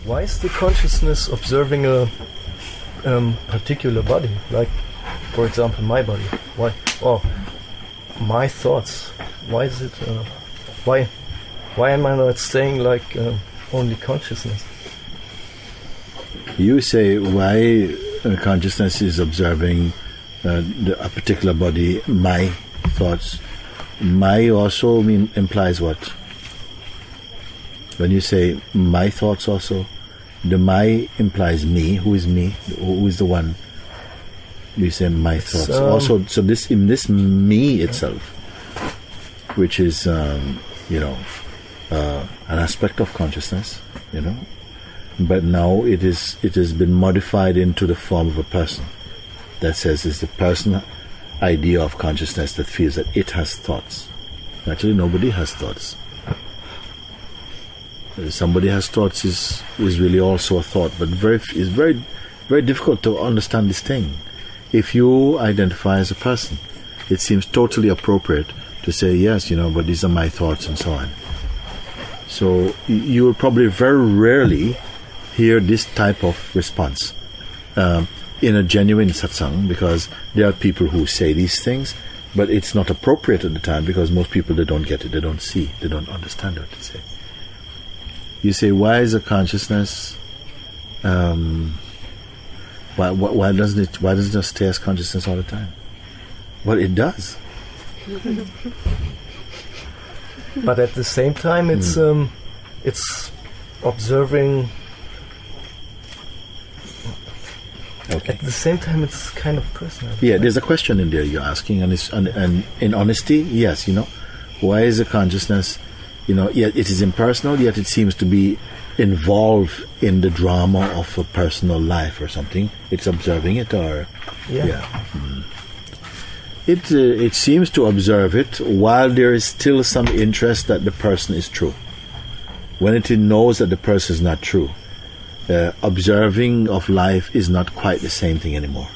Why is the consciousness observing a particular body? Like, for example, my body. Why? Oh, my thoughts. Why is it? Why am I not saying like only consciousness? You say why consciousness is observing a particular body, my thoughts. My also implies what? When you say my thoughts also, the my implies me. Who is me? Who is the one? We say my thoughts. Also, so this in this me itself, which is an aspect of consciousness, but now it has been modified into the form of a person. That says it's the person idea of consciousness that feels that it has thoughts. Actually, nobody has thoughts. Somebody has thoughts is really also a thought, but it's very, very difficult to understand this thing. If you identify as a person, it seems totally appropriate to say, yes, but these are my thoughts and so on. So you will probably very rarely hear this type of response in a genuine satsang, because there are people who say these things, but it's not appropriate at the time because most people, they don't get it, they don't see, they don't understand what to say. You say, why is a consciousness? Why doesn't it just stay as consciousness all the time? Well, it does. But at the same time, it's observing. Okay. At the same time, it's kind of personal. Yeah, there's a question in there you're asking, and in honesty, yes, why is a consciousness? Yet it is impersonal, yet it seems to be involved in the drama of a personal life or something. It's observing it, or It seems to observe it while there is still some interest that the person is true. When it knows that the person is not true, observing of life is not quite the same thing anymore,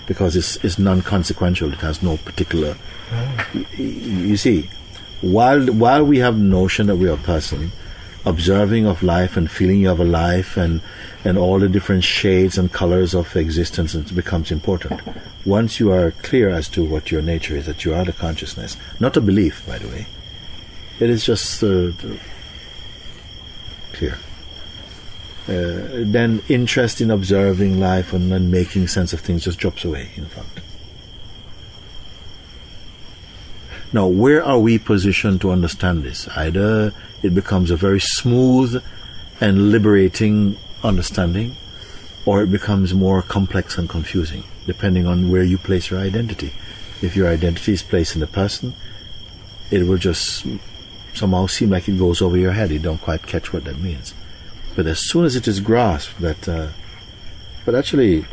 because it's non-consequential. It has no particular. You see. While we have the notion that we are a person, observing of life and feeling of a life and all the different shades and colors of existence, it becomes important. Once you are clear as to what your nature is, that you are the consciousness, not a belief, by the way, it is just clear. Then interest in observing life and making sense of things just drops away, in fact. Now, where are we positioned to understand this? Either it becomes a very smooth and liberating understanding, or it becomes more complex and confusing, depending on where you place your identity. If your identity is placed in the person, it will just somehow seem like it goes over your head. You don't quite catch what that means. But as soon as it is grasped that, but actually,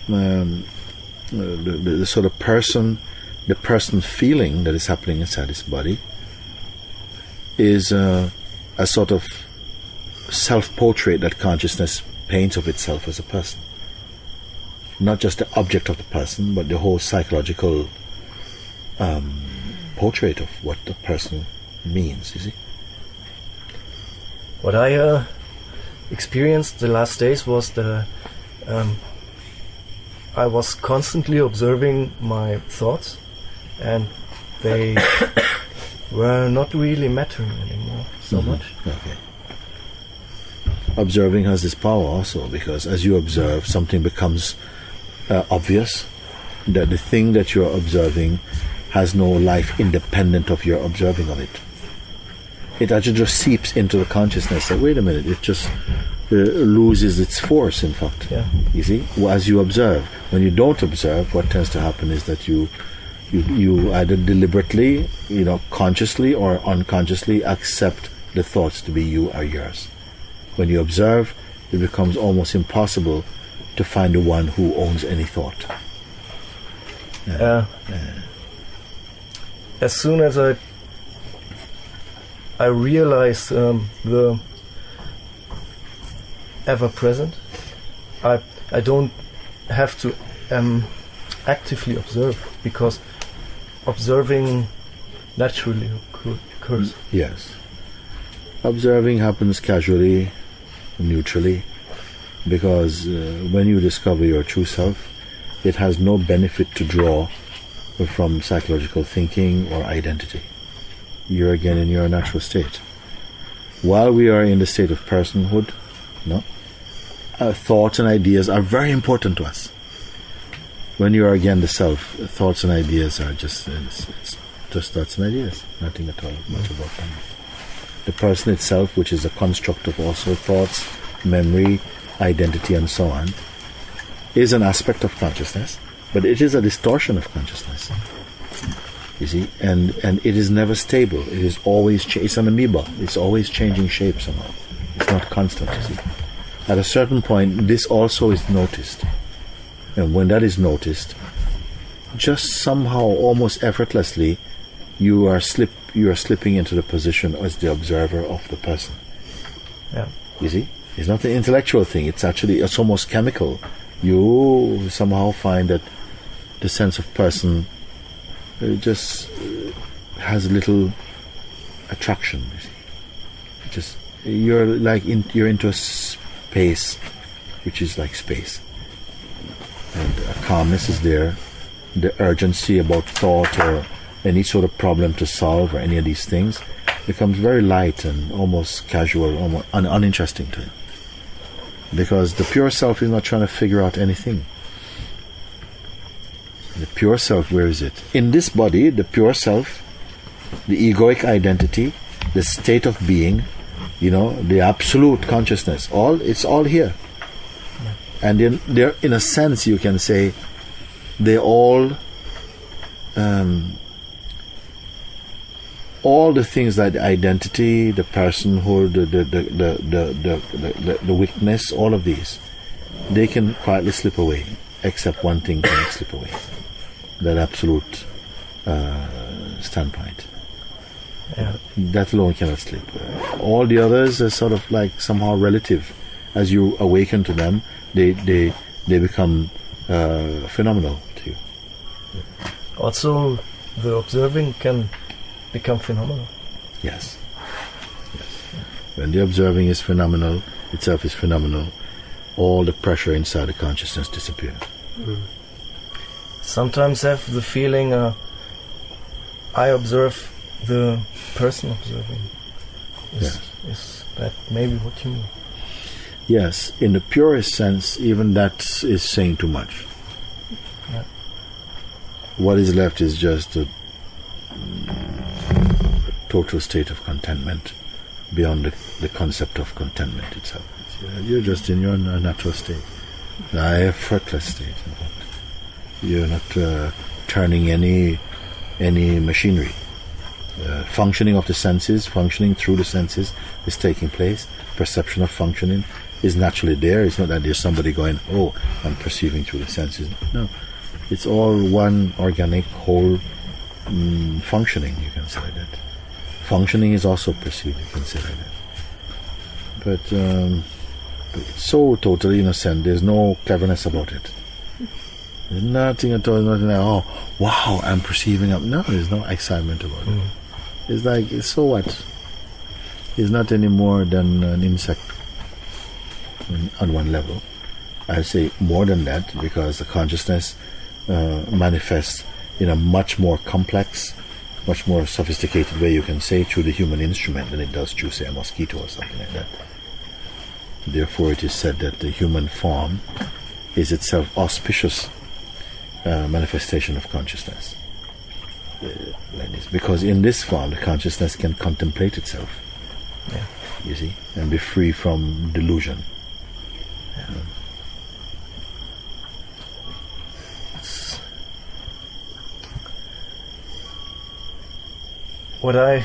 the sort of person, the person feeling that is happening inside his body is a sort of self-portrait that consciousness paints of itself as a person. Not just the object of the person, but the whole psychological portrait of what the person means, you see. What I experienced the last days was that I was constantly observing my thoughts, and they were not really mattering anymore so much. Okay. Observing has this power also, because as you observe, something becomes obvious, that the thing that you're observing has no life independent of your observing of it. It actually just seeps into the consciousness that, wait a minute, it just loses its force, in fact. Yeah. You see, as you observe. When you don't observe, what tends to happen is that you either deliberately, consciously or unconsciously accept the thoughts to be you or yours. When you observe, it becomes almost impossible to find the one who owns any thought. As soon as I realize the ever-present, I don't have to actively observe, because observing naturally occurs. Yes. Observing happens casually, neutrally, because when you discover your true self, it has no benefit to draw from psychological thinking or identity. You're again in your natural state. While we are in the state of personhood, our thoughts and ideas are very important to us. When you are again the self, thoughts and ideas are just thoughts and ideas, nothing at all much about them. The person itself, which is a construct of also thoughts, memory, identity, and so on, is an aspect of consciousness, but it is a distortion of consciousness. You see, and it is never stable. It is always it's an amoeba. It's always changing shape somehow. It's not constant. You see, at a certain point, this also is noticed, and when that is noticed, just somehow, almost effortlessly, you are slipping into the position as the observer of the person. Yeah. You see, it's not an intellectual thing. It's almost chemical. You somehow find that the sense of person just has a little attraction. You see, just you're into a space, which is like space, and a calmness is there. The urgency about thought or any sort of problem to solve or any of these things becomes very light and almost casual, almost uninteresting to him. Because the pure self is not trying to figure out anything. The pure self, where is it? In this body, the pure self, the egoic identity, the state of being, the absolute consciousness, it's all here. And they're, in a sense, you can say, they all the things like the identity, the personhood, the weakness, all of these, they can quietly slip away, except one thing cannot slip away, that absolute standpoint. Yeah. That alone cannot slip. All the others are sort of like somehow relative. As you awaken to them, they become phenomenal to you. Also, the observing can become phenomenal. Yes. When the observing is phenomenal, itself is phenomenal, all the pressure inside the consciousness disappears. Sometimes I have the feeling I observe the person observing. Is that maybe what you mean? Yes, in the purest sense, even that is saying too much. Yeah. What is left is just a total state of contentment beyond the concept of contentment itself. You're just in your natural state, an effortless state. You're not turning any machinery. Functioning of the senses, functioning through the senses is taking place. Perception of functioning is naturally there. It's not that there's somebody going, oh, I'm perceiving through the senses. No, it's all one organic whole functioning, you can say that. Functioning is also perceived, you can say that. But it's so totally innocent, there's no cleverness about it. There's nothing at all, nothing like, oh, wow, I'm perceiving. No, there's no excitement about it. It's like, so what? It's not any more than an insect on one level. I say more than that because the consciousness manifests in a much more complex, much more sophisticated way, you can say, through the human instrument than it does through, say, a mosquito or something like that. Therefore, it is said that the human form is itself auspicious manifestation of consciousness. Like this. Because in this form, the consciousness can contemplate itself. Yeah. You see, and be free from delusion. Yeah. What I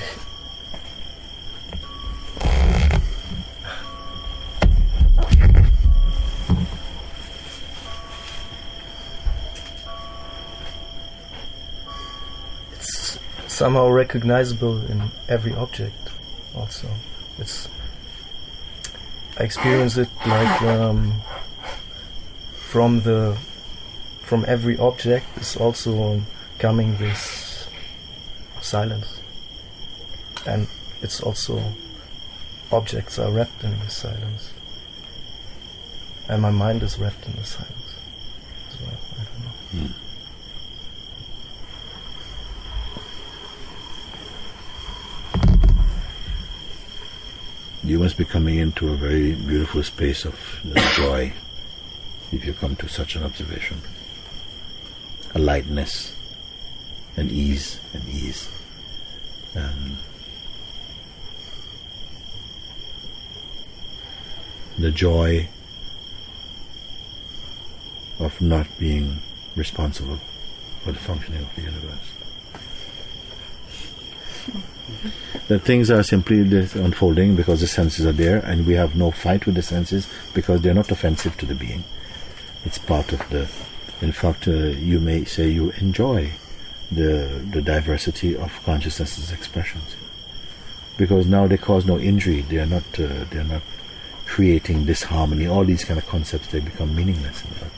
it's somehow recognizable in every object. Also, I experience it like from every object is also coming this silence, and it's also objects are wrapped in this silence. and my mind is wrapped in the silence. So I don't know. You must be coming into a very beautiful space of joy if you come to such an observation. A lightness, an ease, the joy of not being responsible for the functioning of the universe. That things are simply unfolding because the senses are there, and we have no fight with the senses because they're not offensive to the being. It's part of the... In fact, you may say you enjoy the diversity of consciousness's expressions, because now they cause no injury. They're not creating disharmony. All these kind of concepts, they become meaningless. In fact,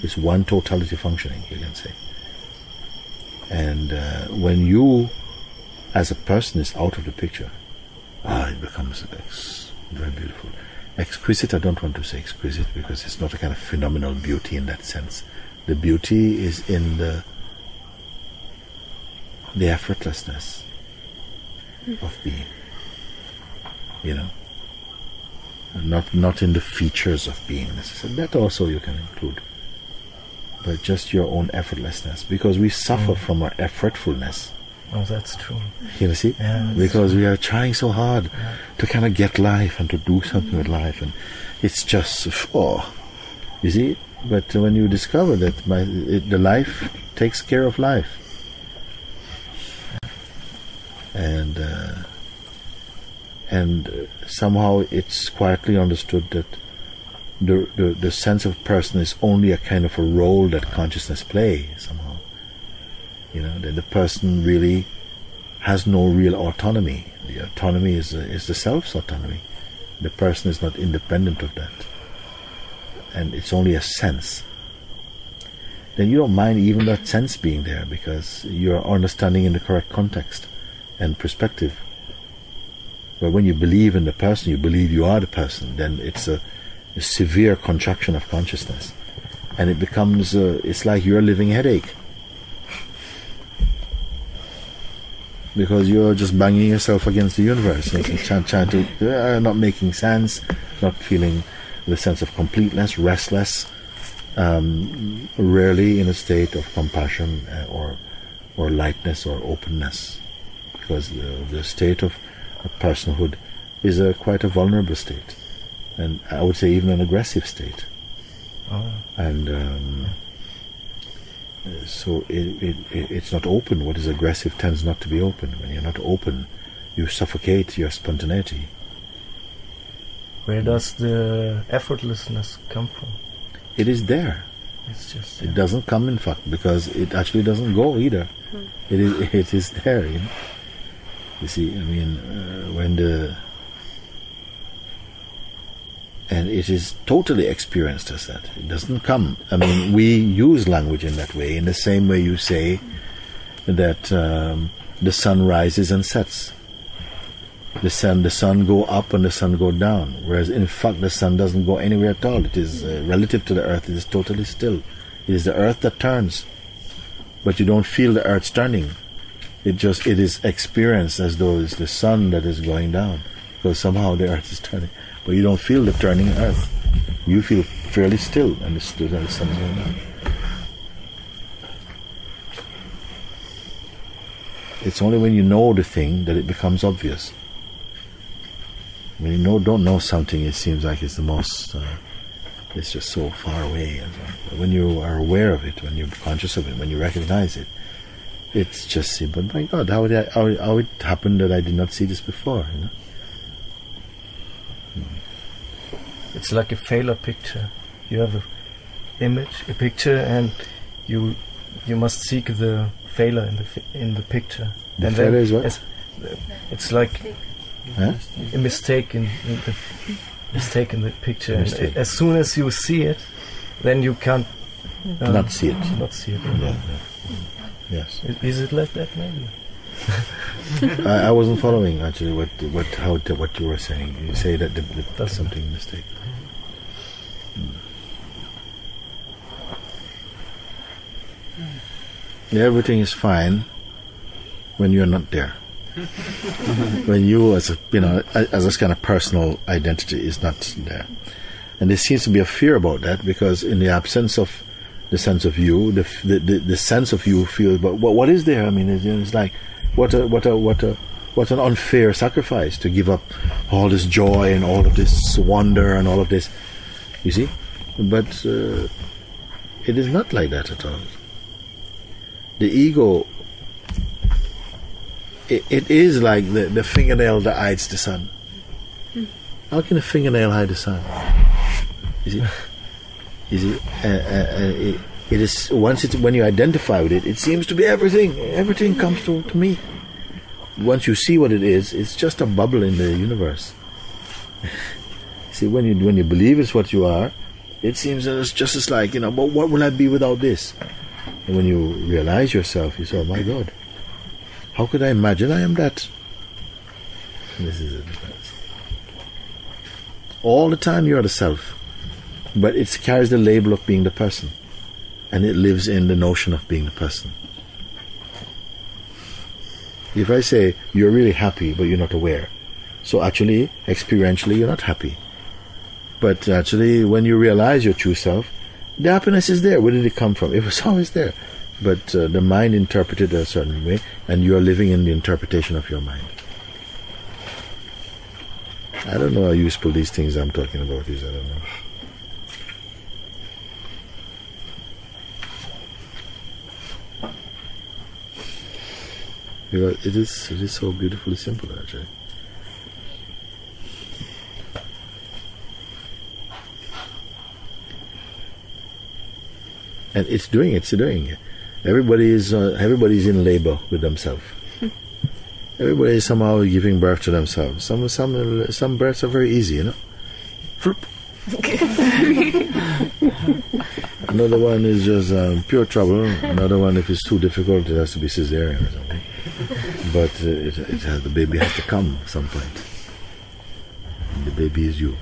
it's one totality functioning, you can say. And when you, as a person, is out of the picture, it becomes very beautiful. Exquisite, I don't want to say exquisite because it's not a kind of phenomenal beauty in that sense. The beauty is in the effortlessness of being, you know, not in the features of being necessarily. That also you can include, but just your own effortlessness, because we suffer from our effortfulness. Oh, that's true. You see, because we are trying so hard to kind of get life and to do something with life, and it's just you see. But when you discover that the life takes care of life, and somehow it's quietly understood that the sense of person is only a kind of a role that consciousness plays somehow. You know, that the person really has no real autonomy. The autonomy is the self's autonomy. The person is not independent of that. And it's only a sense. Then you don't mind even that sense being there, because you're understanding in the correct context and perspective. But when you believe in the person, you believe you are the person, then it's a severe contraction of consciousness. And it becomes, it's like you're a living headache. Because you're just banging yourself against the universe, and trying to, not making sense, not feeling the sense of completeness, restless, rarely in a state of compassion or lightness or openness, because the state of personhood is quite a vulnerable state, and I would say even an aggressive state. And so it's not open. What is aggressive tends not to be open. When you're not open, you suffocate your spontaneity. Where does the effortlessness come from? It is there. It's just It doesn't come, in fact, because it actually doesn't go either. It is there. You know? You see, I mean, and it is totally experienced as that. It doesn't come. I mean, we use language in that way, in the same way you say that the sun rises and sets. The sun go up and the sun go down, whereas in fact the sun doesn't go anywhere at all. It is relative to the earth. It is totally still. It is the earth that turns, but you don't feel the earth turning. It is experienced as though it's the sun that is going down, because somehow the earth is turning, but you don't feel the turning earth. You feel fairly still, and the sun is going down. It's only when you know the thing that it becomes obvious. When you don't know something, it seems like it's the most, it's just so far away. And so, when you are aware of it, when you're conscious of it, when you recognize it, it's just simple. My God, how it happened that I did not see this before? You know? It's like a failure picture. You have a picture, and you must seek the failure in the picture. The and failure is what? It's like a mistake in the picture. And as soon as you see it, then you can't not see it. Not see it. Yeah. Yes. Is it like that, maybe? I wasn't following actually what you were saying. You say that there's something mistake. Everything is fine when you're not there. When you, as a kind of personal identity, is not there. And there seems to be a fear about that, because in the absence of the sense of you, the sense of you feels. But what is there? I mean, it's like what an unfair sacrifice to give up all this joy and all of this wonder and all of this. You see, but it is not like that at all. The ego. It is like the fingernail that hides the sun. How can a fingernail hide the sun? You see, it is when you identify with it, it seems to be everything. Everything comes to me. Once you see what it is, it's just a bubble in the universe. See, when you believe it's what you are, it seems that it's just as like, but what will I be without this? And when you realize yourself, you say, oh my God, how could I imagine I am that? And this is the difference. All the time you are the self, but it carries the label of being the person, and it lives in the notion of being the person. If I say you're really happy but you're not aware, so actually, experientially, you're not happy. But actually, when you realize your true self, the happiness is there. Where did it come from? It was always there. But the mind interpreted it a certain way, and you are living in the interpretation of your mind. I don't know how useful these things I'm talking about is. I don't know. Because it is so beautifully simple, actually. And it's doing it. Everybody's in labor with themselves. Everybody is somehow giving birth to themselves. Some births are very easy, Flip. Another one is just pure trouble. Another one, if it's too difficult, it has to be cesarean or something. But the baby has to come at some point. And the baby is you.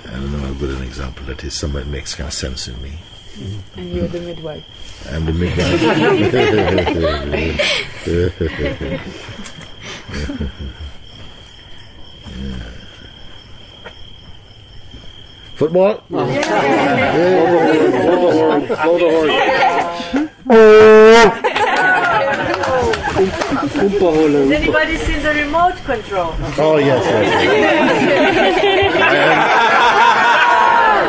I don't know how good an example that is. Somebody makes kind of sense in me. And you're the midwife. I'm the midwife. Football? Blow the horn. Has anybody seen the remote control? Oh, yes.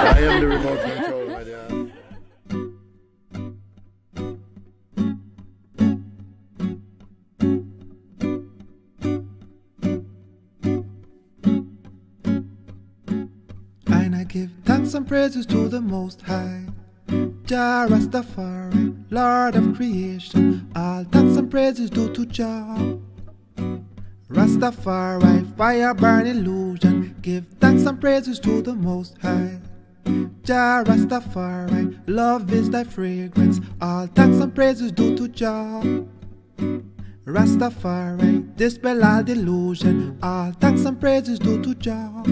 I am the remote control, my dear. And I give thanks and praises to the Most High, Jah Rastafari, Lord of creation. All thanks and praises due to Jah Rastafari, fire burn illusion. Give thanks and praises to the Most High, Jah Rastafari, love is thy fragrance. All thanks and praises due to Jah Rastafari, dispel all delusion. All thanks and praises due to Jah